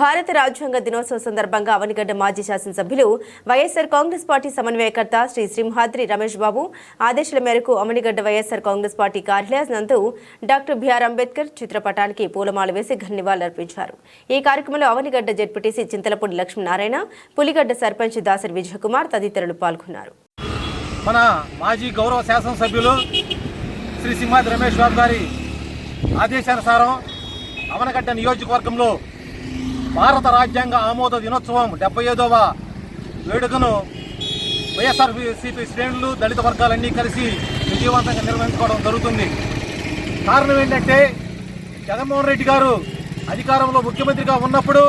భారత రాజ్యాంగ దినోత్సవ సందర్భంగా అవనిగడ్డ మాజీ శాసనసభ్యులు వైఎస్ఆర్ కాంగ్రెస్ పార్టీ సమన్వయకర్త శ్రీ సింహాద్రి రమేష్ బాబు ఆదేశాల మేరకు అవనిగడ్డ వైఎస్ఆర్ కాంగ్రెస్ పార్టీ కార్యాలయం నందు డాక్టర్ బిఆర్ అంబేద్కర్ చిత్రపటానికి పూలమాల వేసి ఘన నివాళులర్పించారు. ఈ కార్యక్రమంలో అవనిగడ్డ జెడ్పీటీసీ చింతలపూడి లక్ష్మీనారాయణ, పులిగడ్డ సర్పంచ్ దాసరి విజయకుమార్ తదితరులు పాల్గొన్నారు. మన మాజీ గౌరవ శాసనసభ్యులు శ్రీ సింహాద్రి రమేష్ బాబు గారి ఆదేశానుసారం అవనగడ్డ నియోజకవర్గంలో భారత రాజ్యాంగ ఆమోద దినోత్సవం 75వ వేడుకను వైఎస్ఆర్సీపీ శ్రేణులు, దళిత వర్గాలన్నీ కలిసి విజయవంతంగా నిర్వహించుకోవడం జరుగుతుంది. కారణం ఏంటంటే జగన్మోహన్ రెడ్డి గారు అధికారంలో ముఖ్యమంత్రిగా ఉన్నప్పుడు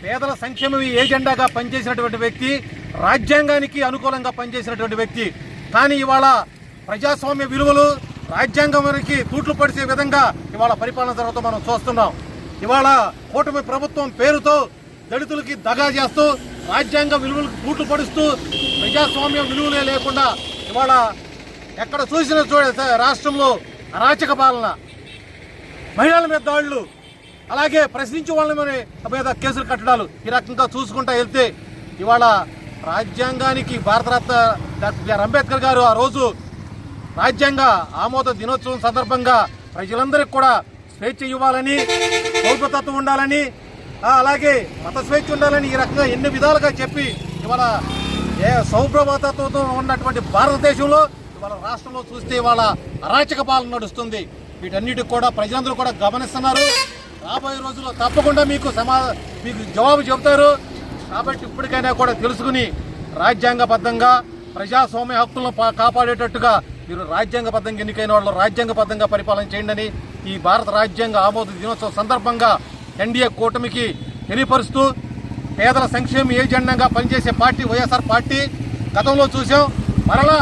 పేదల సంక్షేమం ఏజెండాగా పనిచేసినటువంటి వ్యక్తి, రాజ్యాంగానికి అనుకూలంగా పనిచేసినటువంటి వ్యక్తి. కానీ ఇవాళ ప్రజాస్వామ్య విలువలు రాజ్యాంగానికి తూట్లు పడిసే విధంగా ఇవాళ పరిపాలన జరుగుతూ మనం చూస్తున్నాం. ఇవాళ కూటమి ప్రభుత్వం పేరుతో దళితులకి దగా చేస్తూ రాజ్యాంగ విలువలకు తూట్లు పడుస్తూ ప్రజాస్వామ్య విలువలే లేకుండా ఇవాళ ఎక్కడ చూసిన రాష్ట్రంలో అరాచక పాలన, మహిళల మీద దాడులు, అలాగే ప్రశ్నించే వాళ్ళ మీద కేసులు కట్టడాలు, ఈ రకంగా చూసుకుంటా వెళ్తే ఇవాళ రాజ్యాంగానికి భారతరత్న డాక్టర్ బిఆర్ అంబేద్కర్ గారు ఆ రోజు రాజ్యాంగ ఆమోద దినోత్సవం సందర్భంగా ప్రజలందరికీ కూడా స్వేచ్ఛ ఇవ్వాలని, పౌరతత్వం ఉండాలని, అలాగే మత స్వేచ్ఛ ఉండాలని ఈ రకంగా ఎన్ని విధాలుగా చెప్పి ఇవాళ సౌభ్రతత్వంతో ఉన్నటువంటి భారతదేశంలో ఇవాళ రాష్ట్రంలో చూస్తే ఇవాళ అరాచక పాలన నడుస్తుంది. వీటన్నిటికి కూడా ప్రజలందరూ కూడా గమనిస్తున్నారు. రాబోయే రోజుల్లో తప్పకుండా మీకు జవాబు చెబుతారు. కాబట్టి ఇప్పటికైనా కూడా తెలుసుకుని రాజ్యాంగబద్ధంగా ప్రజాస్వామ్య హక్కులను కాపాడేటట్టుగా మీరు రాజ్యాంగబద్ధంగా ఎన్నికైన వాళ్ళు రాజ్యాంగబద్ధంగా పరిపాలన చేయండి. ఈ భారత రాజ్యాంగ ఆమోద దినోత్సవం సందర్భంగా ఎన్డీఏ కూటమికి తెలియపరుస్తూ పేదల సంక్షేమ ఏజెండాగా పనిచేసే పార్టీ వైఎస్ఆర్ పార్టీ. గతంలో చూసాం, మరలా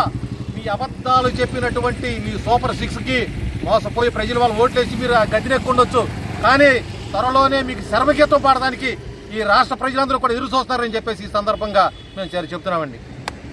మీ అబద్ధాలు చెప్పినటువంటి మీ సూపర్ 6కి మోసపోయి ప్రజలు వాళ్ళు ఓట్లేసి మీరు గదినెక్కుండొచ్చు, కానీ త్వరలోనే మీకు శర్మగీతం పాడడానికి ఈ రాష్ట్ర ప్రజలందరూ కూడా ఎదురు చూస్తారని చెప్పేసి ఈ సందర్భంగా మేము చెప్తున్నామండి.